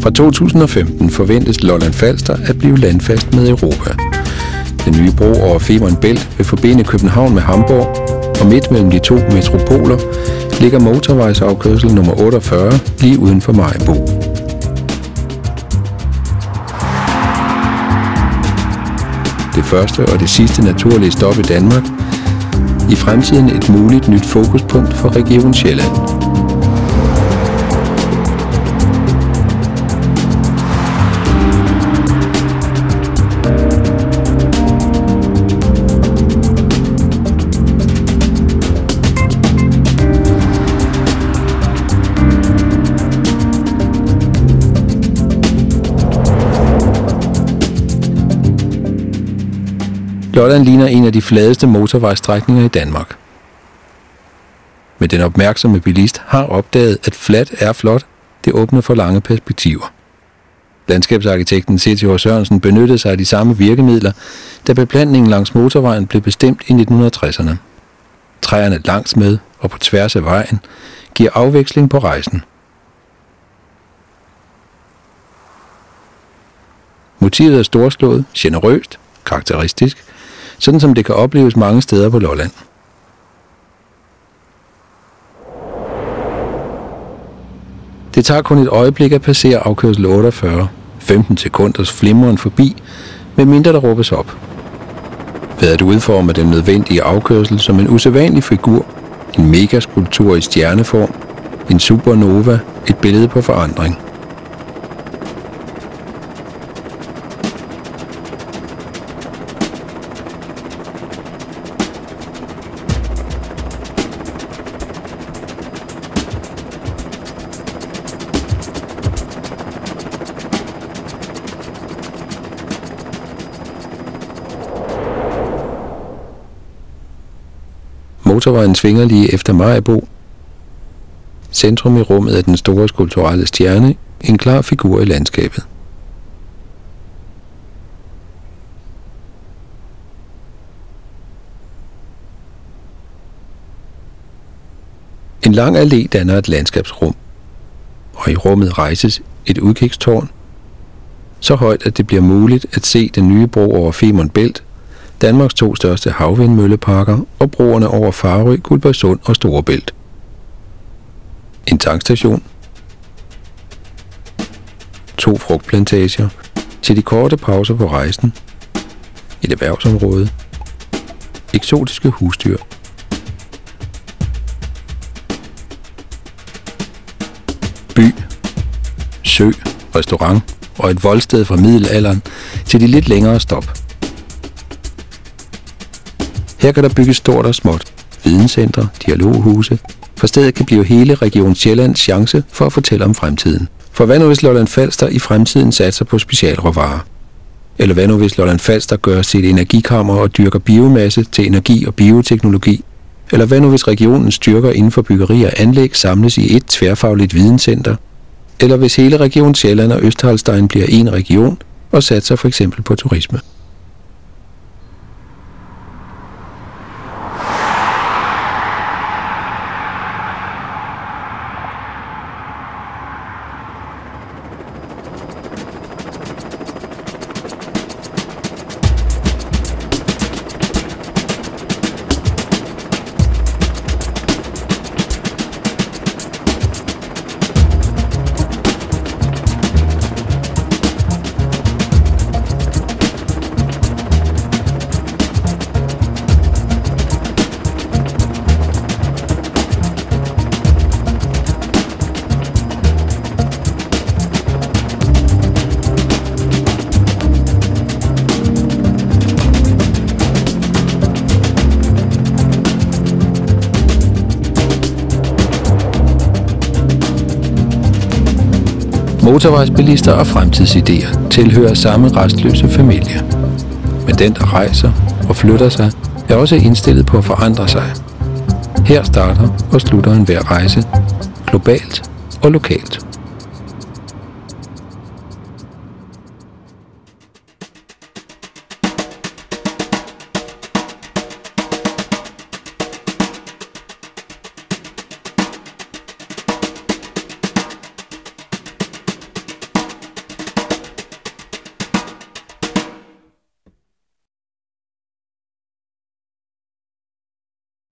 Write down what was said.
Fra 2015 forventes Lolland Falster at blive landfast med Europa. Den nye bro over Femern Bælt vil forbinde København med Hamburg, og midt mellem de to metropoler ligger motorvejsafkørsel nummer 48 lige uden for Maribo. Det første og det sidste naturlige stop i Danmark. I fremtiden et muligt nyt fokuspunkt for Region Sjælland. Lolland ligner en af de fladeste motorvejsstrækninger i Danmark. Men den opmærksomme bilist har opdaget, at fladt er flot, det åbner for lange perspektiver. Landskabsarkitekten C.T.H. Sørensen benyttede sig af de samme virkemidler, da beplantningen langs motorvejen blev bestemt i 1960'erne. Træerne langs med og på tværs af vejen giver afveksling på rejsen. Motivet er storslået, generøst, karakteristisk, sådan som det kan opleves mange steder på Lolland. Det tager kun et øjeblik at passere afkørsel 48, 15 sekunders flimren forbi, medmindre der råbes op. Ved at udforme den nødvendige afkørsel som en usædvanlig figur, en megaskulptur i stjerneform, en supernova, et billede på forandring. Motorvejen svinger lige efter Maribo. Centrum i rummet er den store skulpturelle stjerne, en klar figur i landskabet. En lang allé danner et landskabsrum, og i rummet rejses et udkigstårn, så højt at det bliver muligt at se den nye bro over Femern Bælt, Danmarks to største havvindmølleparker og broerne over Farø, Guldborgsund og Storebælt. En tankstation, 2 frugtplantager til de korte pauser på rejsen, et erhvervsområde, eksotiske husdyr, by, sø, restaurant og et voldsted fra middelalderen til de lidt længere stop. Her kan der bygges stort og småt, videnscentre, dialoghuse, for stedet kan blive hele Region Sjællands chance for at fortælle om fremtiden. For hvad nu hvis Lolland Falster i fremtiden satser på specialråvarer? Eller hvad nu hvis Lolland Falster gør sit energikammer og dyrker biomasse til energi og bioteknologi? Eller hvad nu hvis regionens styrker inden for byggeri og anlæg samles i et tværfagligt videnscenter? Eller hvis hele Region Sjælland og Østholstein bliver en region og satser for eksempel på turisme? Motorvejsbilister og fremtidsidéer tilhører samme restløse familie. Men den, der rejser og flytter sig, er også indstillet på at forandre sig. Her starter og slutter enhver rejse, globalt og lokalt.